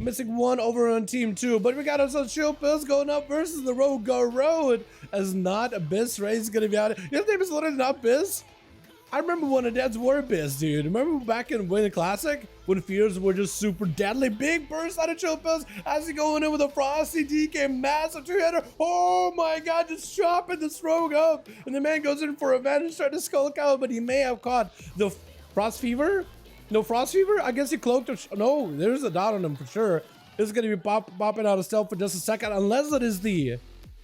missing one over on team 2. But we got ourselves Shield Pills going up versus the Rogue Road. As not Abyss Ray is going to be out. His name is literally not Abyss. I remember when the Deads were Abyss, dude. Remember back in Winter Classic when Fears were just super deadly? Big burst out of Chill Pills as he going in with a Frosty DK, massive 2-hitter. Oh my god, just chopping this Rogue up. And the man goes in for revenge, trying to skulk out, but he may have caught the Frost Fever. No Frost Fever? I guess he cloaked. No, there's a dot on him for sure. This is going to be popping out of stealth for just a second, unless it is the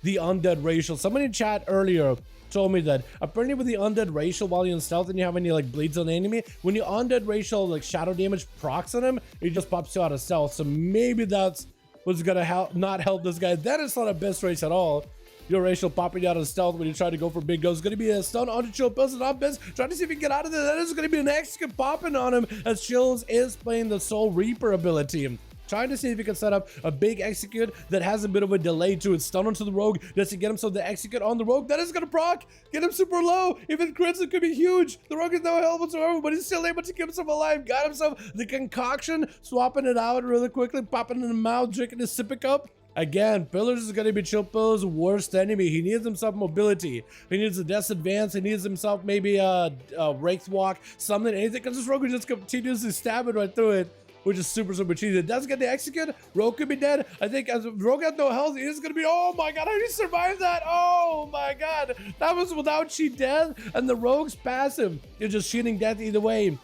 undead racial. Somebody in chat earlier told me that apparently with the undead racial, while you're in stealth and you have any like bleeds on the enemy, when you undead racial like shadow damage procs on him, it just pops you out of stealth. So maybe that's what's gonna not help this guy. That is not a best race at all. Your racial popping out of stealth when you try to go for big goes. Gonna be a stun onto Chill Pills and on Biz, trying to see if he can get out of there. That is gonna be an execute popping on him as Chills is playing the Soul Reaper ability. Trying to see if he can set up a big execute that has a bit of a delay to it. Stun onto the Rogue. Does he get himself the execute on the Rogue? That is going to proc. Get him super low. Even crits, it could be huge. The Rogue is no help whatsoever, but he's still able to keep himself alive. Got himself the concoction. Swapping it out really quickly. Popping in the mouth. Drinking his sippy cup. Again, Pillars is going to be Chill Pills' worst enemy. He needs himself mobility. He needs a Death Advance. He needs himself maybe a Wraith Walk. Something, anything. Because this Rogue will just continuously stab it right through it, which is super cheesy. It does get the execute. Rogue could be dead. I think as Rogue has no health, he is going to be, oh my god, how did he survive that? Oh my god. That was without cheat death. And the Rogue's passive is just cheating death either way.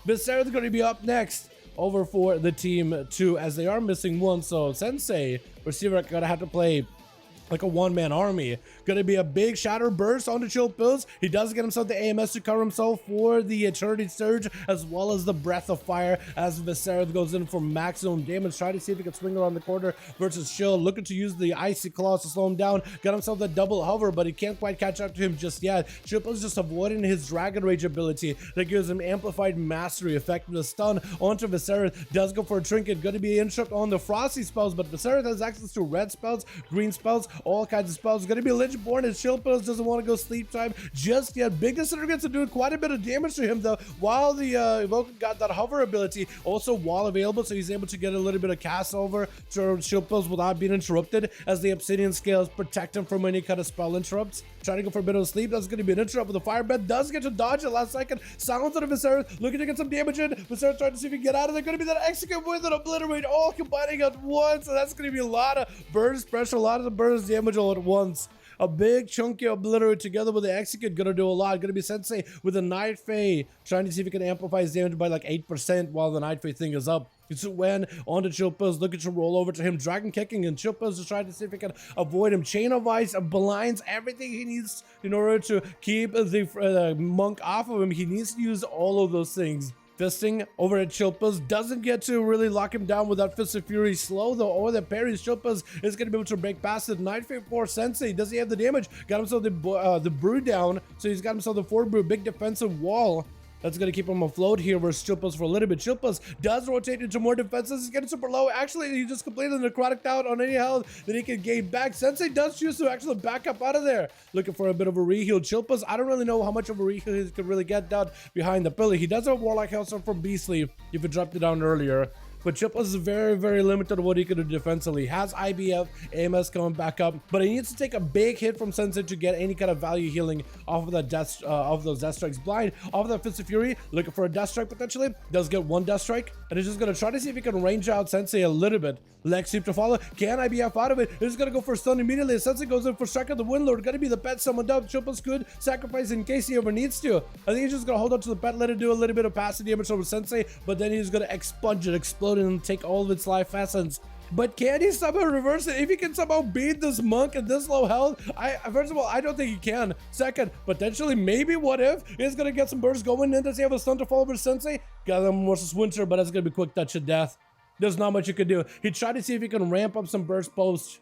Viscera's going to be up next over for the team 2 as they are missing one. So Sensei, receiver, going to have to play like a one-man army. Gonna be a big shatter burst onto Chill Pills. He does get himself the AMS to cover himself for the Eternity Surge, as well as the Breath of Fire, as Viscera goes in for maximum damage. Try to see if he can swing around the corner versus Shield. Looking to use the Icy Claws to slow him down. Got himself the double hover, but he can't quite catch up to him just yet. Chill Pills just avoiding his Dragon Rage ability that gives him amplified mastery effect. The stun onto Viscera does go for a trinket. Gonna be interrupt on the Frosty spells, but Viscera has access to red spells, green spells, all kinds of spells. Gonna be Lynchborn, and Chill Pills doesn't want to go sleep time just yet. Big Disintegrates are doing quite a bit of damage to him though, while the Evoker got that hover ability, also wall available, so he's able to get a little bit of cast over to Chill Pills without being interrupted, as the Obsidian Scales protect him from any kind of spell interrupts. Trying to go for a bit of sleep. That's going to be an interrupt, but the Firebreath does get to dodge it last second. Silence on Viscera, looking to get some damage in. Viscera trying to see if he can get out of there. Going to be that execute with an obliterate, all combining at once. So that's going to be a lot of burst pressure, a lot of the burst damage all at once. A big chunky obliterate together with the execute gonna do a lot. Gonna be Sensei with a Night Fae, trying to see if he can amplify his damage by like 8% while the Night Fae thing is up. It's when on to Chill Pills, looking to roll over to him, Dragon Kicking, and Chill Pills is trying to see if he can avoid him. Chain of Ice blinds everything he needs in order to keep the monk off of him. He needs to use all of those things. Fisting over at Chill Pills doesn't get to really lock him down with that Fist of Fury slow though, or the parries. Chill Pills is going to be able to break past it. Night Fae for Sensei, does he have the damage? Got himself the brew down, so he's got himself the 4 brew, big defensive wall. That's going to keep him afloat here versus Chill Pills for a little bit. Chill Pills does rotate into more defenses. He's getting super low. Actually, he just completed the necrotic out on any health that he can gain back. Sensei does choose to actually back up out of there. Looking for a bit of a reheal. Chill Pills, I don't really know how much of a reheal he could really get down behind the pillar. He does have Warlock Hellstorm from Beastly if he dropped it down earlier. But Chill Pills is very limited on what he can do defensively. He has IBF, AMS coming back up, but he needs to take a big hit from Sensei to get any kind of value healing off of that death, of those Death Strikes. Blind off of that Fist of Fury, looking for a Death Strike potentially. Does get one Death Strike, and he's just gonna try to see if he can range out Sensei a little bit. Leg Sweep to follow. Can IBF out of it? He's gonna go for a stun immediately. Sensei goes in for Strike of the Windlord. Gonna be the pet summoned up. Chill Pills could sacrifice in case he ever needs to. I think he's just gonna hold on to the pet, let it do a little bit of passive damage over Sensei, but then he's gonna expunge it, explode it, and take all of its life essence. But can he somehow reverse it? If he can somehow beat this monk at this low health, first of all, I don't think he can. Second, potentially, maybe what if he's gonna get some bursts going in? Does he have a stun to follow over Sensei? Got him versus Winter, but it's gonna be quick touch of death. There's not much you can do. He tried to see if he can ramp up some burst post,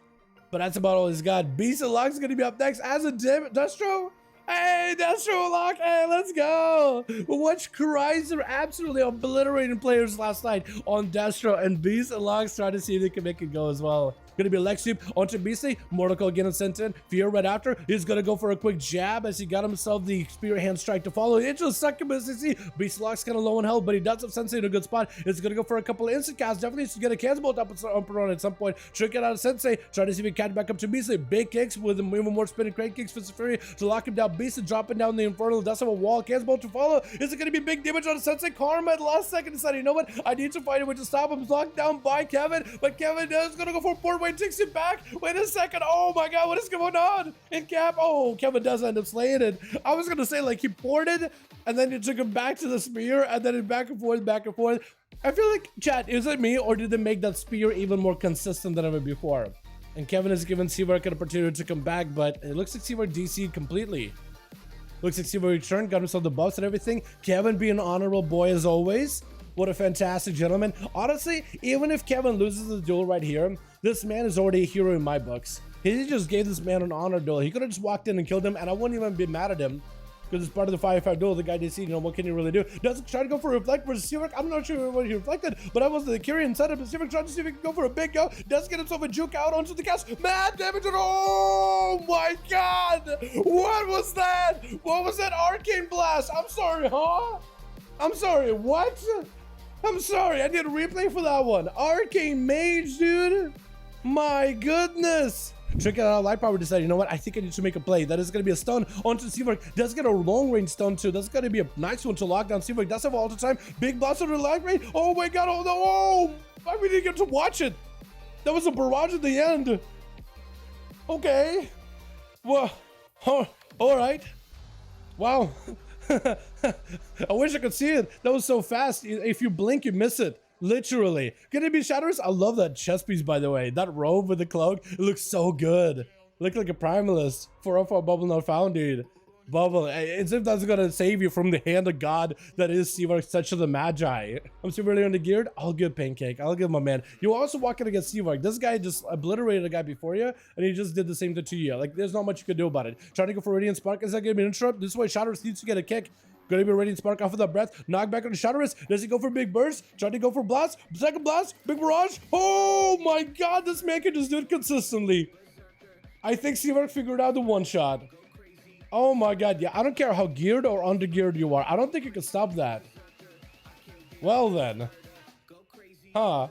but that's about all he's got. Beast of Luck's gonna be up next as a Destro. Hey, Destro Lock, hey, let's go! Watch Chrysler absolutely obliterating players last night on Destro, and Beast and Locks trying to see if they can make it go as well. Gonna be leg sweep onto Beastly. Mortal again and sent in. Fear right after. He's gonna go for a quick jab as he got himself the Spear Hand Strike to follow. Into the succubus. You see, Beast Lock's kind of low in health, but he does have Sensei in a good spot. It's gonna go for a couple of instant casts. Definitely needs to get a cancel bolt up on at some point. Trick it out of Sensei. Try to see if he can back up to Beastly. Big kicks with him, even more spinning crane kicks for Fury to lock him down. Beastly dropping down the Infernal. Does have a wall. Cancel bolt to follow. Is it gonna be big damage on Sensei? Karma at the last second decided, you know what? I need to find a way to stop him. Locked down by Kevin, but Kevin is gonna go for a board weight, takes it back. Wait a second. Oh my god, what is going on? In cap. Oh, Kevin does end up slaying it. I was gonna say, like, he boarded and then you took him back to the spear and then back and forth, back and forth. I feel like, chat, is it me or did they make that spear even more consistent than ever before? And Kevin has given Seavark an opportunity to come back, but it looks like Seavark DC'd completely. Looks like Seavark returned, got himself the buffs and everything. Kevin being an honorable boy as always. What a fantastic gentleman. Honestly, even if Kevin loses the duel right here, this man is already a hero in my books. He just gave this man an honor duel. He could have just walked in and killed him, and I wouldn't even be mad at him. Because it's part of the 5v5 duel, the guy DC, you know, what can you really do? Does try to go for a reflect versus Seavark. I'm not sure what he reflected, but I was the Kyrian setup, and Seavark tried to see if he can go for a big go. Does get himself a juke out onto the cast. Mad damage, and oh my god! What was that? What was that Arcane blast? I'm sorry, huh? I'm sorry, what? I'm sorry, I need a replay for that one. Arcane Mage, dude. My goodness. Trick out light power decided, you know what? I think I need to make a play. That is going to be a stun onto Seavark. Does get a long range stun too. That's going to be a nice one to lock down Seavark. Does have all the time. Big blast on the lag rate. Oh my god. Oh no. Oh, I really didn't get to watch it. That was a barrage at the end. Okay. Well, oh, all right. Wow. I wish I could see it. That was so fast. If you blink, you miss it. Literally. Gonna be Shatters? I love that chest piece, by the way. That robe with the cloak, it looks so good. Look like a Primalist. 404 bubble not found, dude. Bubble. As if that's gonna save you from the hand of God that is Seavark, Touch of the Magi. I'm super really undergeared. I'll give Pancake. I'll give my man. You also walking against Seavark. This guy just obliterated a guy before you, and he just did the same thing to you. Like, there's not much you can do about it. Trying to go for Radiant Spark. Is that gonna be an interrupt? This way, Shatters needs to get a kick. Gonna be Radiant Spark off of that breath. Knock back on the Shadowless. Does he go for big burst? Trying to go for blast. Second blast. Big barrage. Oh my god, this man can just do it consistently. I think Seavark figured out the one shot. Oh my god, yeah. I don't care how geared or undergeared you are. I don't think you can stop that. Well then. Huh.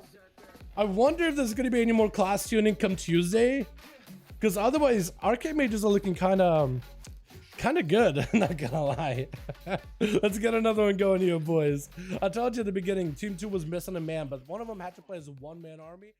I wonder if there's gonna be any more class tuning come Tuesday. Because otherwise, Arcane Mages are looking kind of good, not gonna lie. Let's get another one going here, boys. I told you at the beginning, Team 2 was missing a man, but one of them had to play as a one-man army.